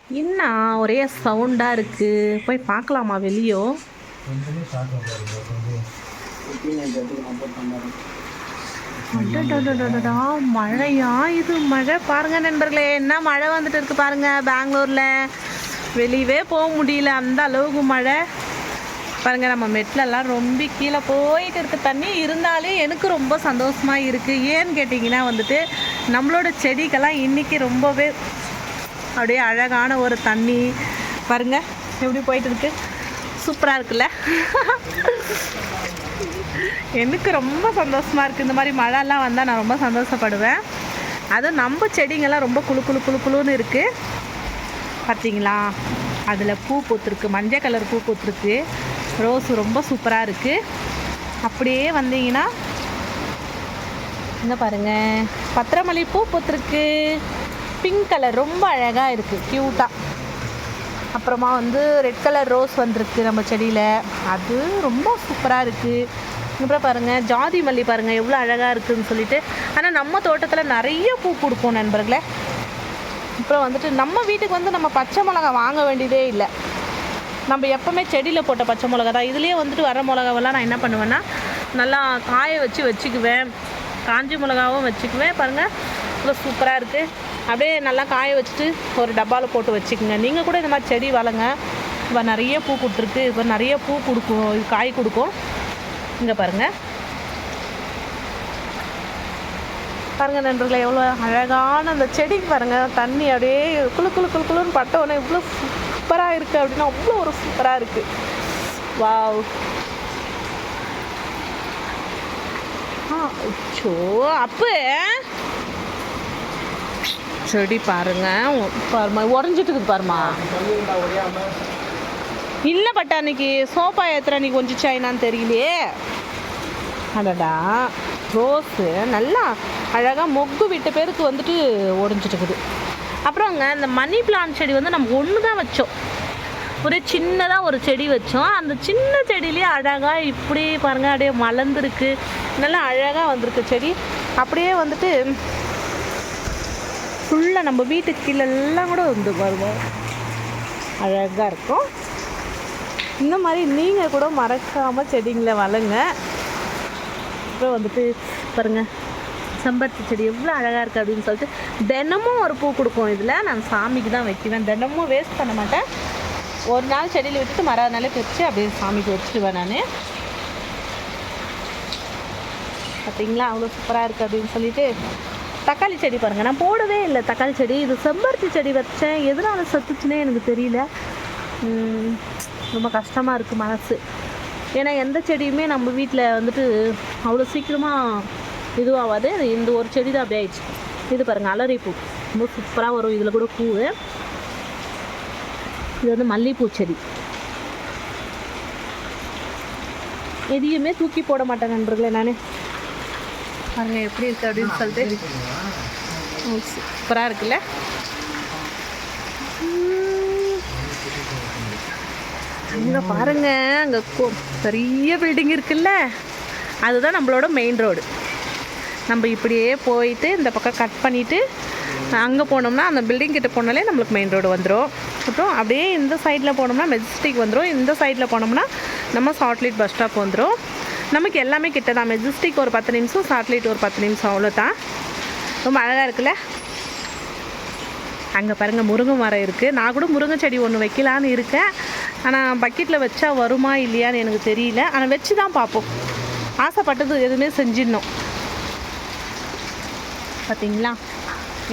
என்ன ஒரே சவுண்டாக இருக்குது, போய் பார்க்கலாமா வெளியோ? அடடடடடா, மழையா இது? மழை பாருங்க நண்பர்களே, என்ன மழை வந்துட்டு இருக்கு பாருங்க. பெங்களூரில் வெளியவே போக முடியல, அந்த அளவுக்கு மழை பாருங்க. நம்ம மெட்லெல்லாம் ரொம்ப கீழே போயிட்டு இருக்க தண்ணி இருந்தாலே எனக்கு ரொம்ப சந்தோஷமாக இருக்குது. ஏன்னு கேட்டிங்கன்னா வந்துட்டு நம்மளோட செடிக்கெல்லாம் இன்றைக்கி ரொம்பவே அப்படியே அழகான ஒரு தண்ணி பாருங்க எப்படி போயிட்டு இருக்கு, சூப்பராக இருக்குல்ல. எனக்கு ரொம்ப சந்தோஷமாக இருக்குது. இந்த மாதிரி மழைலாம் வந்தால் நான் ரொம்ப சந்தோஷப்படுவேன். அதுவும் நம்ம செடிங்கெல்லாம் ரொம்ப குழுன்னு இருக்குது பார்த்தீங்களா. அதில் பூ பூத்துருக்கு, மஞ்சள் கலர் பூ பூத்துருக்கு, ரோஸ் ரொம்ப சூப்பராக இருக்குது. அப்படியே வந்தீங்கன்னா இங்கே பாருங்கள், பத்திரமல்லி பூ பூத்துருக்கு, பிங்க் கலர் ரொம்ப அழகாக இருக்குது, க்யூட்டாக. அப்புறமா வந்து ரெட் கலர் ரோஸ் வந்திருக்கு நம்ம செடியில், அது ரொம்ப சூப்பராக இருக்குது. அப்புறம் பாருங்கள் ஜாதி மல்லி பாருங்கள் எவ்வளோ அழகாக இருக்குதுன்னு சொல்லிட்டு. ஆனால் நம்ம தோட்டத்தில் நிறைய பூ கொடுப்போம் நண்பர்களே. அப்புறம் வந்துட்டு நம்ம வீட்டுக்கு வந்து நம்ம பச்சை மிளகா வாங்க வேண்டியதே இல்லை. நம்ம எப்போவுமே செடியில் போட்ட பச்சை மிளகா தான். இதுலேயே வந்துட்டு வர மிளகாவெல்லாம் நான் என்ன பண்ணுவேன்னா நல்லா காய வச்சுக்குவேன், காஞ்சி மிளகாவும் வச்சுக்குவேன். பாருங்கள் இவ்வளோ சூப்பராக இருக்குது. அப்படியே நல்லா காய வச்சுட்டு ஒரு டப்பாவில் போட்டு வச்சுக்கோங்க. நீங்கள் கூட இந்த மாதிரி செடி வளங்க. இப்போ நிறைய பூ கொடுத்துருக்கு, இப்போ நிறைய பூ கொடுக்கும், இது காய் கொடுக்கும். இங்கே பாருங்கள் பாருங்கள் நண்பர்களே, எவ்வளோ அழகான அந்த செடி பாருங்கள். தண்ணி அப்படியே குளுன்னு பட்டோன்னே இவ்வளோ சூப்பராக இருக்குது அப்படின்னா அவ்வளோ ஒரு சூப்பராக இருக்குது. வாவ். அச்சோ அப்போ செடி பாருங்க உடஞ்சிட்டு இருக்குது பாருமா. இல்லை பட் அன்னைக்கு சோஃபா ஏற்றுற அன்னைக்கு கொஞ்சிச்சா என்னான்னு தெரியலையே. அடடா, ரோஸு நல்லா அழகாக மொக்கு விட்ட பேருக்கு வந்துட்டு உடஞ்சிட்டுக்குது. அப்புறங்க இந்த மணி பிளான்ட் செடி வந்து நம்ம ஒன்று தான் வச்சோம், ஒரு சின்னதாக ஒரு செடி வச்சோம். அந்த சின்ன செடியிலே அழகாக இப்படி பாருங்கள் அப்படியே மலர்ந்துருக்கு, நல்லா அழகாக வந்திருக்கு செடி. அப்படியே வந்துட்டு ஃபுல்லாக நம்ம வீட்டுக்கு கீழெல்லாம் கூட வந்து வருவோம், அழகாக இருக்கும். இந்த மாதிரி நீங்கள் கூட மறக்காமல் செடிங்களை வளங்க. அப்புறம் வந்துட்டு பாருங்கள் செம்பருத்தி செடி எவ்வளோ அழகாக இருக்குது அப்படின்னு சொல்லிட்டு தினமும் ஒரு பூ கொடுக்கும். இதில் நான் சாமிக்கு தான் வைக்குவேன், தினமும் வேஸ்ட் பண்ண மாட்டேன். ஒரு நாள் செடியில் விட்டுட்டு மறுநாளே பிரித்து அப்படியே சாமிக்கு வச்சுடுவேன் நான். பார்த்தீங்களா அவ்வளோ சூப்பராக இருக்குது அப்படின்னு சொல்லிட்டு. தக்காளி செடி பாருங்கள், நான் போடவே இல்லை தக்காளி செடி. இது செம்பருத்தி செடி வச்சேன், எதனால் சத்துச்சுன்னே எனக்கு தெரியல. ரொம்ப கஷ்டமாக இருக்குது மனசு. ஏன்னா எந்த செடியுமே நம்ம வீட்டில் வந்துட்டு அவ்வளோ சீக்கிரமாக இதுவாகாது. இந்த ஒரு செடி தான் அப்படியே ஆயிடுச்சு. இது பாருங்கள் அலரிப்பூ ரொம்ப சூப்பராக வரும், இதில் கூட பூ. இது வந்து மல்லிகைப்பூ செடி. எதையுமே தூக்கி போட மாட்டேன் நண்பர்களே நான். பாருங்க எப்படி இருக்குது அப்படின்னு சொல்லிட்டு சூப்பராக இருக்குல்ல. அங்கே பாருங்க, அங்கே பெரிய பில்டிங் இருக்குல்ல, அதுதான் நம்மளோட மெயின் ரோடு. நம்ம இப்படியே போயிட்டு இந்த பக்கம் கட் பண்ணிவிட்டு அங்கே போனோம்னா அந்த பில்டிங் கிட்ட போனாலே நம்மளுக்கு மெயின் ரோடு வந்துடும். அப்புறம் அப்படியே இந்த சைடில் போனோம்னா மெஜஸ்டிக் வந்துடும், இந்த சைடில் போனோம்னா நம்ம சாட்லைட் பஸ் ஸ்டாப் வந்துடும். நமக்கு எல்லாமே கிட்ட தான். மெஜஸ்டிக் ஒரு 10 நிமிஷம், சாட்லைட் ஒரு 10 நிமிஷம், அவ்வளோதான். ரொம்ப அழகாக இருக்குல்ல. அங்கே பாருங்கள் முருங்கை மரம் இருக்குது. நான் கூட முருங்கை செடி ஒன்று வைக்கலான்னு இருக்கேன், ஆனால் பக்கெட்டில் வச்சா வருமா இல்லையான்னு எனக்கு தெரியல. ஆனால் வச்சு தான் பார்ப்போம், ஆசைப்பட்டது எதுவுமே செஞ்சிடணும். பார்த்தீங்களா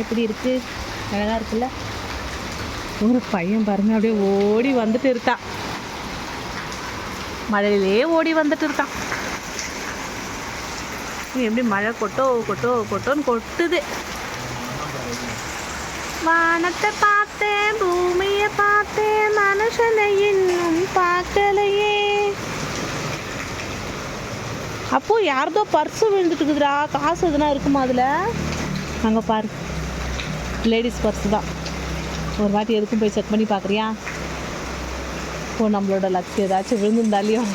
எப்படி இருக்குது, அழகாக இருக்குல்ல. ஒரு பையன் பாருங்கள் அப்படியே ஓடி வந்துட்டு இருக்கான், மழையிலே ஓடி வந்துட்டு இருக்கான். எப்படி மழை கொட்டோன்னு கொட்டுது. வானத்தை பார்த்தேன், பூமியை பார்த்தேன், மனுஷனை இன்னும் பார்க்கலையே. அப்போ யாரதோ பர்ஸு விழுந்துட்டு இருக்குதுடா, காசு எதுனா இருக்குமா அதில்? அங்கே பாரு, லேடிஸ் பர்ஸு தான். ஒரு வாட்டி எதுக்கும் போய் செக் பண்ணி பார்க்குறியா? இப்போ நம்மளோட லக்ஸ் ஏதாச்சும் விழுந்துருந்தாலையும்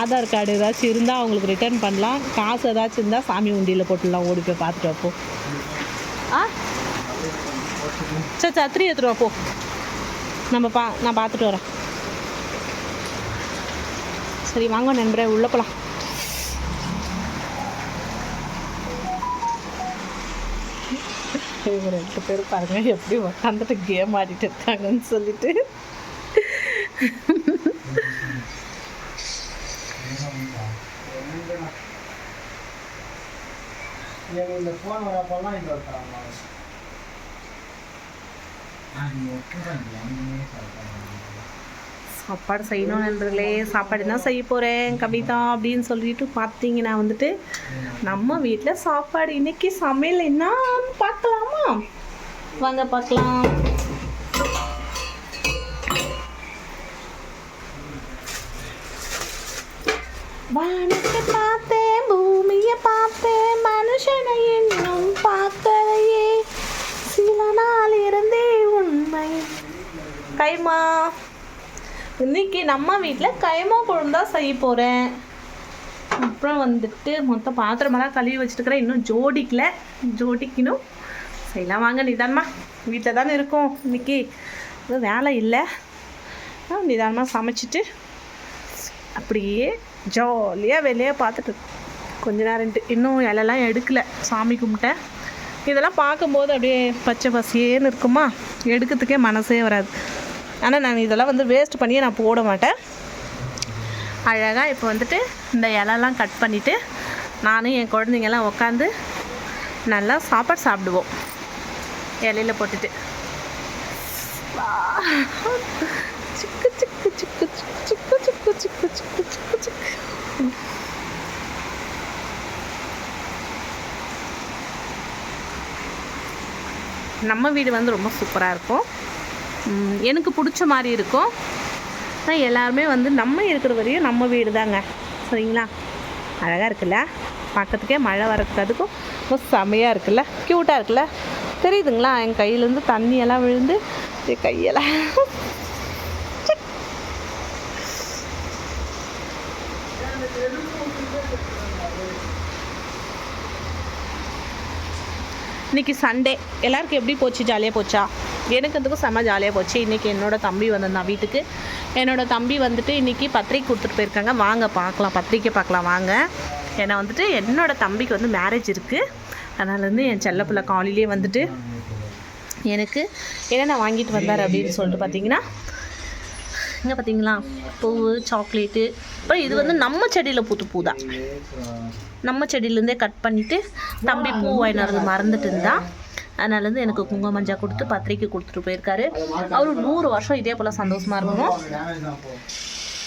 ஆதார் கார்டு ஏதாச்சும் இருந்தால் அவங்களுக்கு ரிட்டர்ன் பண்ணலாம். காசு ஏதாச்சும் இருந்தால் சாமி உண்டியில் போட்டுடலாம். ஓடி போய் பார்த்துட்டு அப்போ சரி 3 எடுத்துருவா போ. நான் பார்த்துட்டு வரேன். சரி வாங்க நண்பரே, உள்ளே போகலாம். இவங்க 2 பேரும் பாருங்கள் எப்படி உட்காந்துட்டு கேம் ஆடிட்டு இருக்காங்கன்னு சொல்லிட்டு. சாப்பாடு செய்யணும் நண்பர்களே, சாப்பாடு தான் செய்ய போகிறேன் கவிதா அப்படின்னு சொல்லிட்டு பார்த்தீங்கன்னா வந்துட்டு நம்ம வீட்டில் சாப்பாடு இன்னைக்கு சமையல் என்னன்னு பார்க்கலாமா? வாங்க பார்க்கலாம். வானத்தை பார்த்தேன், பூமியை பார்த்தேன், மனுஷனை இன்னும் பார்க்கலையே, சில நாள் இருந்தே உண்மை. கைமா இன்னைக்கு நம்ம வீட்டில் கைமா குழம்பு தான் செய்ய போகிறேன். அப்புறம் வந்துட்டு மொத்த பாத்திரமெல்லாம் கழுவி வச்சுட்டுக்கிறேன், இன்னும் ஜோடிக்கணும். செய்யலாம் வாங்க நிதானமாக, வீட்டில் தானே இருக்கோம் இன்னைக்கு, வேலை இல்லை. நிதானமாக சமைச்சிட்டு அப்படியே ஜாலியாக வெளியே பார்த்துட்டு கொஞ்ச நேரம் இன்னும் இலெல்லாம் எடுக்கலை, சாமி கும்பிட்டேன். இதெல்லாம் பார்க்கும்போது அப்படியே பச்சை பசியேன்னு இருக்குமா, எடுக்கிறதுக்கே மனசே வராது. ஆனால் நான் இதெல்லாம் வந்து வேஸ்ட் பண்ணியே நான் போட மாட்டேன். அழகாக இப்போ வந்துட்டு இந்த இலெல்லாம் கட் பண்ணிவிட்டு நானும் என் குழந்தைங்கெல்லாம் உட்காந்து நல்லா சாப்பாடு சாப்பிடுவோம் இலையில் போட்டுட்டு. சிக்கு சிக்கு சிக்கு சிக்கு சிக்கு சிக்கு சிக்கு சிக்கு சிக்கு. நம்ம வீடு வந்து ரொம்ப சூப்பராக இருக்கும், எனக்கு பிடிச்ச மாதிரி இருக்கும். ஆனால் எல்லாருமே வந்து நம்ம இருக்கிற வரையும் நம்ம வீடு தாங்க, சரிங்களா? அழகாக இருக்குல்ல பார்க்கறதுக்கே, மழை வரதுக்கு அதுக்கும் ரொம்ப செமையாக இருக்குல்ல, க்யூட்டாக இருக்குல்ல. தெரியுதுங்களா என் கையிலேருந்து தண்ணியெல்லாம் விழுந்து என் கையெல்லாம். இன்றைக்கி சண்டே எல்லாருக்கும் எப்படி போச்சு? ஜாலியாக போச்சா? எனக்கு அதுக்கும் செம்ம ஜாலியாக போச்சு. இன்றைக்கி என்னோடய தம்பி வந்திருந்தான் வீட்டுக்கு. என்னோடய தம்பி வந்துட்டு இன்றைக்கி பத்திரிக்கை கொடுத்துட்டு போயிருக்காங்க. வாங்க பார்க்கலாம், பத்திரிக்கை பார்க்கலாம் வாங்க. ஏன்னா வந்துட்டு என்னோடய தம்பிக்கு வந்து மேரேஜ் இருக்குது. அதனால வந்து என் செல்லப்பிள்ளை காலையிலே வந்துட்டு எனக்கு என்னென்ன வாங்கிட்டு வந்தார் அப்படின்னு சொல்லிட்டு பார்த்தீங்கன்னா, இங்கே பார்த்தீங்களா பூ, சாக்லேட்டு. அப்புறம் இது வந்து நம்ம செடியில் பூ தான், நம்ம செடியிலேருந்தே கட் பண்ணிவிட்டு தம்பி பூ வாங்கினது மறந்துட்டு இருந்தா. அதனால வந்து எனக்கு குங்கும மஞ்சள் கொடுத்து பத்திரிக்கை கொடுத்துட்டு போயிருக்காரு. அவரு 100 வருஷம் இதே போல் சந்தோஷமாக இருக்கணும்.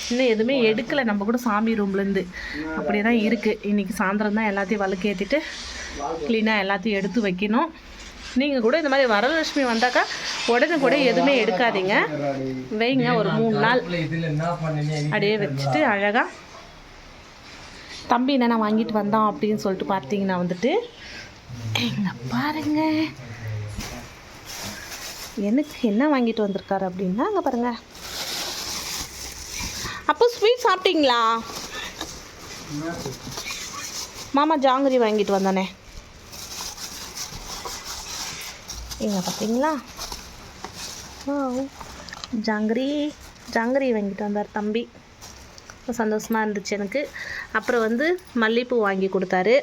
இன்னும் எதுவுமே எடுக்கலை, நம்ம கூட சாமி ரூம்லேருந்து அப்படியே தான் இருக்குது. இன்றைக்கி சாயந்தரம் தான் எல்லாத்தையும் வழுக்கு ஏற்றிட்டு க்ளீனாக எல்லாத்தையும் எடுத்து வைக்கணும். நீங்கள் கூட இந்த மாதிரி வரலட்சுமி வந்தாக்கா உடனே கூட எதுவுமே எடுக்காதீங்க, வைங்க ஒரு 3 நாள் அப்படியே வச்சுட்டு அழகாக. தம்பி என்னென்ன வாங்கிட்டு வந்தான் அப்படின்னு சொல்லிட்டு பார்த்தீங்கன்னா வந்துட்டு எங்க பாருங்க எனக்கு என்ன வாங்கிட்டு வந்திருக்காரு அப்படின்னா, அங்கே பாருங்க. அப்போ ஸ்வீட் சாப்பிட்டீங்களா? மாமா ஜாங்கிரி வாங்கிட்டு வந்தானே, இங்கே பார்த்தீங்களா? ஜாங்கிரி வாங்கிட்டு வந்தார் தம்பி. ரொம்ப சந்தோஷமாக இருந்துச்சு எனக்கு. அப்புறம் வந்து மல்லிகைப்பூ வாங்கி கொடுத்தாரு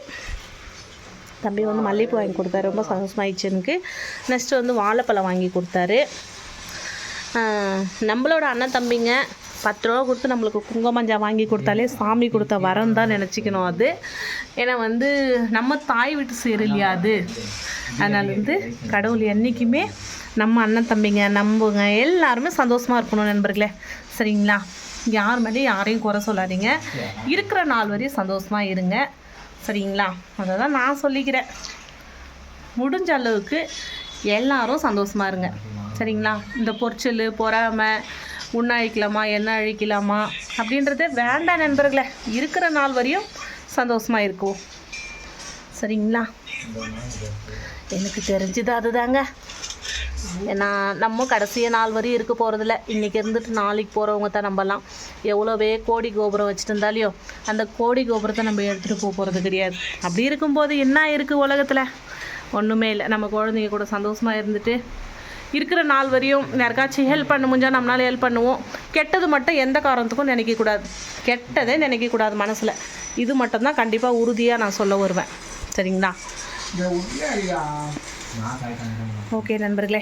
தம்பி, வந்து மல்லிகைப்பூ வாங்கி கொடுத்தாரு, ரொம்ப சந்தோஷமாகிடுச்சு எனக்கு. நெக்ஸ்ட்டு வந்து வாழைப்பழம் வாங்கி கொடுத்தாரு. நம்மளோட அண்ணன் தம்பிங்க 10 ரூபா கொடுத்து நம்மளுக்கு குங்குமஞ்சா வாங்கி கொடுத்தாலே சாமி கொடுத்த வரம் தான் நினச்சிக்கணும் அது. ஏன்னா வந்து நம்ம தாய் வீட்டு சேரு இல்லையா அது. அதனால வந்து கடவுள் என்றைக்குமே நம்ம அண்ணன் தம்பிங்க நம்புங்க எல்லாருமே சந்தோஷமாக இருக்கணும் நண்பர்களே, சரிங்களா? யார் மேலேயும் யாரையும் குறை சொல்லாதீங்க, இருக்கிற நாள் வரையும் சந்தோஷமாக இருங்க, சரிங்களா? அதை தான் நான் சொல்லிக்கிறேன். முடிஞ்ச அளவுக்கு எல்லாரும் சந்தோஷமாக இருங்க, சரிங்களா? இந்த பொறிச்சல் பொறாமை உன்ன அழிக்கலாமா என்ன அழிக்கலாமா அப்படின்றதே வேண்டாம் நண்பர்களே. இருக்கிற நாள் வரையும் சந்தோஷமாக இருக்கும், சரிங்களா? எனக்கு தெரிஞ்சது அதுதாங்க. ஏன்னா நம்ம கடைசிய நாள் வரையும் இருக்க போகிறதில்ல. இன்றைக்கி இருந்துட்டு நாளைக்கு போகிறவங்க தான் நம்பலாம். எவ்வளோவே கோடி கோபுரம் வச்சுட்டு இருந்தாலையோ அந்த கோடி கோபுரத்தை நம்ம எடுத்துகிட்டு போகிறது கிடையாது. அப்படி இருக்கும்போது என்ன இருக்குது உலகத்தில்? ஒன்றுமே இல்லை. நம்ம குழந்தைங்க கூட சந்தோஷமாக இருந்துட்டு இருக்கிற நாள் வரையும் யாருக்காச்சும் ஹெல்ப் பண்ண முடிஞ்சால் நம்மளால ஹெல்ப் பண்ணுவோம். கெட்டது மட்டும் எந்த காரணத்துக்கும் நினைக்கக்கூடாது, கெட்டதே நினைக்கக்கூடாது மனசில். இது மட்டும்தான் கண்டிப்பாக உறுதியாக நான் சொல்ல வருவேன். சரிங்களா? ஓகே நண்பர்களே,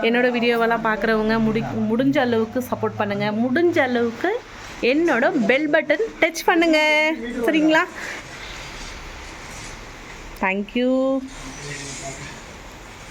என்னோடய வீடியோவெல்லாம் பார்க்குறவங்க முடிஞ்ச அளவுக்கு சப்போர்ட் பண்ணுங்கள். முடிஞ்ச அளவுக்கு என்னோட பெல் பட்டன் டச் பண்ணுங்கள். சரிங்களா? தேங்க்யூ.